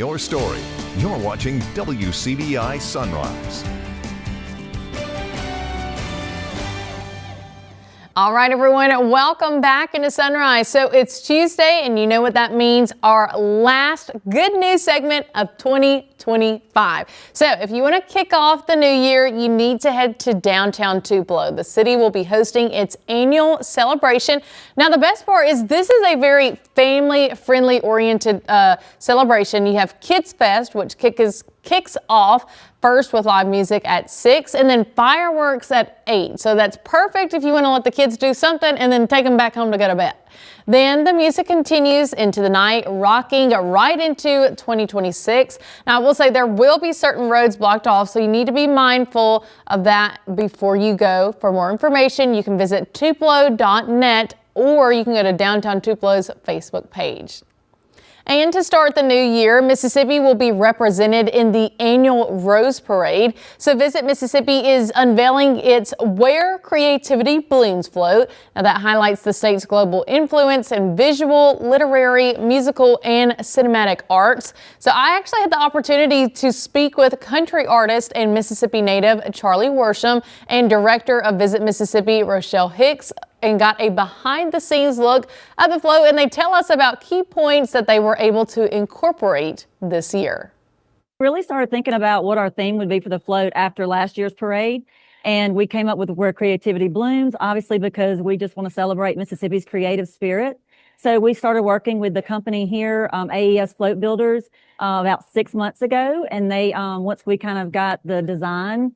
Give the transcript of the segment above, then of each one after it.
Your story. You're watching WCBI Sunrise. All right, everyone, welcome back into Sunrise. So it's Tuesday, and you know what that means, our last good news segment of 2025. So if you want to kick off the new year, you need to head to downtown Tupelo. The city will be hosting its annual celebration. Now, the best part is this is a very family-friendly oriented celebration. You have Kids Fest, which kicks off first with live music at 6 and then fireworks at 8. So that's perfect if you want to let the kids do something and then take them back home to go to bed. Then the music continues into the night, rocking right into 2026. Now, I will say there will be certain roads blocked off, so you need to be mindful of that before you go. For more information, you can visit tupelo.net or you can go to Downtown Tupelo's Facebook page. And to start the new year, Mississippi will be represented in the annual Rose Parade. So Visit Mississippi is unveiling its Where Creativity Blooms float. Now that highlights the state's global influence in visual, literary, musical, and cinematic arts. So I actually had the opportunity to speak with country artist and Mississippi native Charlie Worsham and director of Visit Mississippi, Rochelle Hicks, and got a behind-the-scenes look at the float, and they tell us about key points that they were able to incorporate this year. Really started thinking about what our theme would be for the float after last year's parade, and we came up with Where Creativity Blooms, obviously because we just want to celebrate Mississippi's creative spirit. So we started working with the company here, AES Float Builders, about 6 months ago, and they once we kind of got the design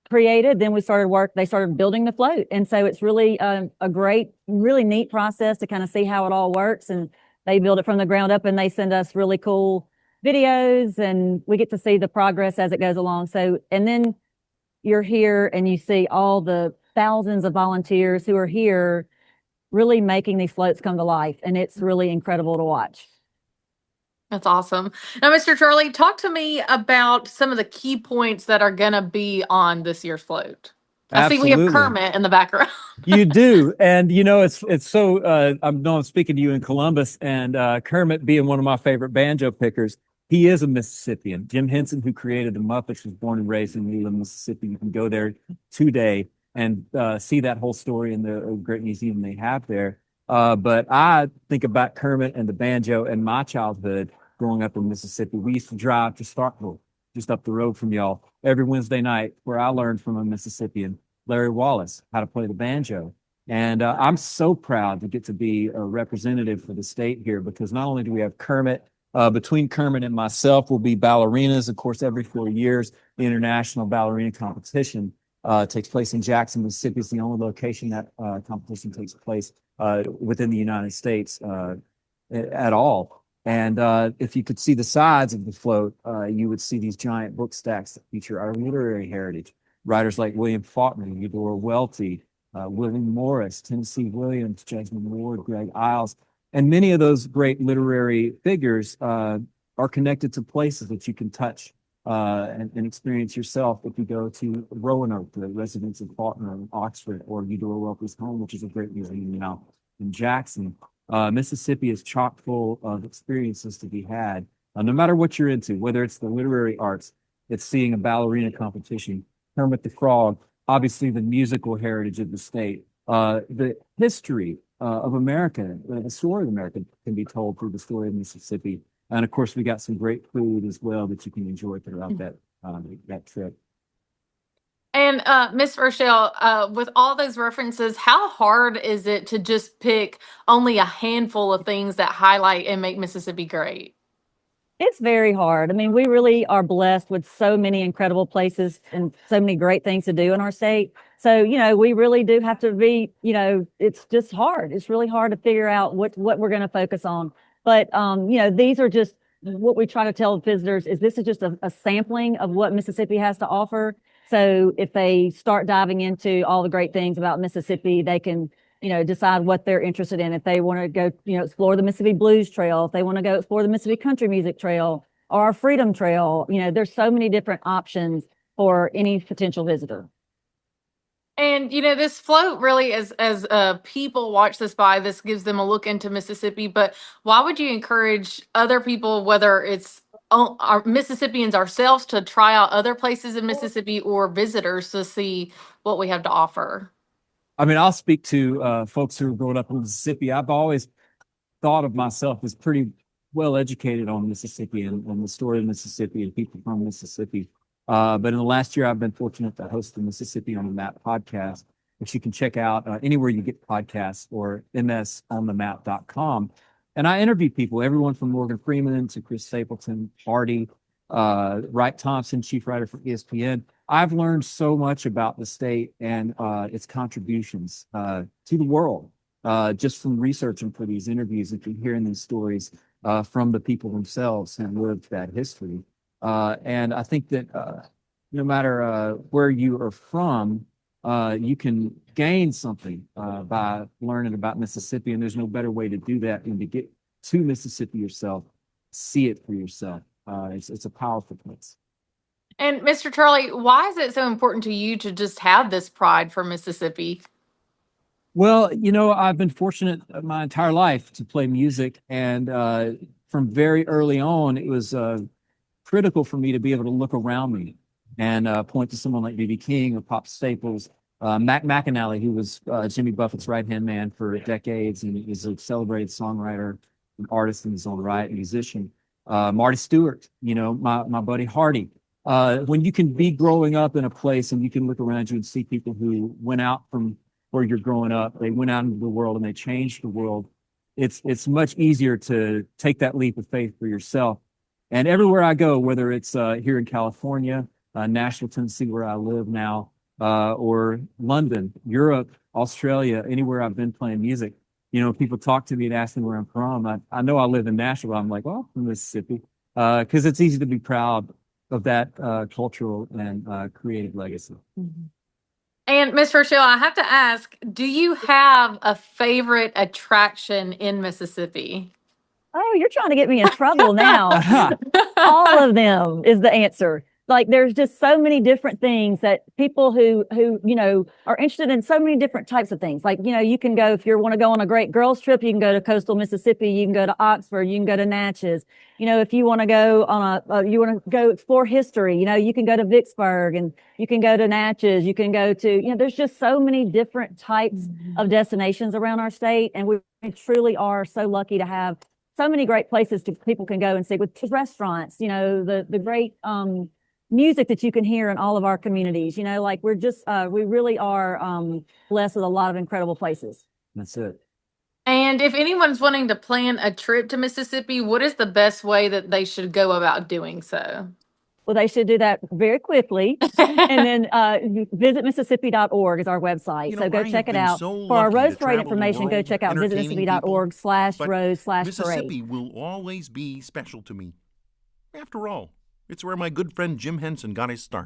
created, then they started building the float. And so it's really a great, really neat process to kind of see how it all works. And they build it from the ground up and they send us really cool videos and we get to see the progress as it goes along. So, and then you're here and you see all the thousands of volunteers who are here really making these floats come to life. And it's really incredible to watch. That's awesome. Now, Mr. Charlie, talk to me about some of the key points that are going to be on this year's float. I see we have Kermit in the background. You do. And, you know, it's so, I'm speaking to you in Columbus, and Kermit being one of my favorite banjo pickers, he is a Mississippian. Jim Henson, who created the Muppets, was born and raised in Leland, Mississippi. You can go there today and see that whole story in the great museum they have there. But I think about Kermit and the banjo and my childhood growing up in Mississippi. We used to drive to Starkville, just up the road from y'all, every Wednesday night, where I learned from a Mississippian, Larry Wallace, how to play the banjo. And I'm so proud to get to be a representative for the state here, because not only do we have Kermit, between Kermit and myself will be ballerinas. Of course, every 4 years, the International Ballerina Competition takes place in Jackson, Mississippi. It's the only location that competition takes place within the United States at all. And if you could see the sides of the float, you would see these giant book stacks that feature our literary heritage. Writers like William Faulkner, Eudora Welty, William Morris, Tennessee Williams, Jesmond Ward, Greg Iles, and many of those great literary figures are connected to places that you can touch and experience yourself if you go to Roanoke, the residence of Faulkner in Oxford, or Eudora Welty's home, which is a great museum now in Jackson. Mississippi is chock full of experiences to be had, no matter what you're into, whether it's the literary arts, it's seeing a ballerina competition, Kermit the Frog, obviously the musical heritage of the state, the history of America, the story of America can be told through the story of Mississippi. And of course, we got some great food as well that you can enjoy throughout that trip. And Miss Rochelle, with all those references, how hard is it to just pick only a handful of things that highlight and make Mississippi great? It's very hard. I mean, we really are blessed with so many incredible places and so many great things to do in our state. So, you know, we really do have to be, you know, it's just hard. It's really hard to figure out what we're going to focus on. But, you know, these are just what we try to tell visitors is this is just a sampling of what Mississippi has to offer. So if they start diving into all the great things about Mississippi, they can, you know, decide what they're interested in. If they want to go, you know, explore the Mississippi Blues Trail, if they want to go explore the Mississippi Country Music Trail or our Freedom Trail, you know, there's so many different options for any potential visitor. And, you know, this float really, as people watch this gives them a look into Mississippi. But why would you encourage other people, whether it's our Mississippians ourselves to try out other places in Mississippi, or visitors to see what we have to offer? I mean, I'll speak to folks who are growing up in Mississippi. I've always thought of myself as pretty well educated on Mississippi and the story of Mississippi and people from Mississippi. But in the last year, I've been fortunate to host the Mississippi on the Map podcast, which you can check out anywhere you get podcasts or msonthemap.com. And I interview people, everyone from Morgan Freeman to Chris Stapleton, Hardy, Wright Thompson, chief writer for ESPN. I've learned so much about the state and its contributions to the world just from researching for these interviews and from hearing these stories from the people themselves who lived that history. And I think that no matter where you are from, you can gain something by learning about Mississippi. And there's no better way to do that than to get to Mississippi yourself, see it for yourself. It's a powerful place. And Mr. Charlie, why is it so important to you to just have this pride for Mississippi? Well, I've been fortunate my entire life to play music. And from very early on, it was critical for me to be able to look around me and point to someone like B.B. King or Pop Staples, Mac McAnally, who was Jimmy Buffett's right-hand man for decades and is a celebrated songwriter, an artist in his own right, musician. Marty Stewart, my buddy Hardy. When you can be growing up in a place and you can look around you and see people who went out from where you're growing up, they went out into the world and they changed the world, it's much easier to take that leap of faith for yourself. And everywhere I go, whether it's here in California, Nashville, Tennessee, where I live now, or London, Europe, Australia, anywhere I've been playing music, people talk to me and ask me where I'm from. I know I live in Nashville. I'm like, well, I'm from Mississippi, because it's easy to be proud of that cultural and creative legacy. Mm-hmm. And Ms. Rochelle, I have to ask, do you have a favorite attraction in Mississippi? Oh, you're trying to get me in trouble now. All of them is the answer. Like, there's just so many different things that people who are interested in so many different types of things. Like, you can go, if you want to go on a great girls trip, you can go to coastal Mississippi, you can go to Oxford, you can go to Natchez. If you want to go on you want to go explore history, you can go to Vicksburg and you can go to Natchez, you can go to, there's just so many different types of destinations around our state. And we truly are so lucky to have so many great places people can go and see, with restaurants, the great music that you can hear in all of our communities. We're just we really are blessed with a lot of incredible places. That's it. And if anyone's wanting to plan a trip to Mississippi, what is the best way that they should go about doing so? Well, they should do that very quickly. And then visit Mississippi.org is our website. So go check it out. For our Rose Parade information, go check out visitmississippi.org/rose/parade. Mississippi will always be special to me. After all, it's where my good friend Jim Henson got his start.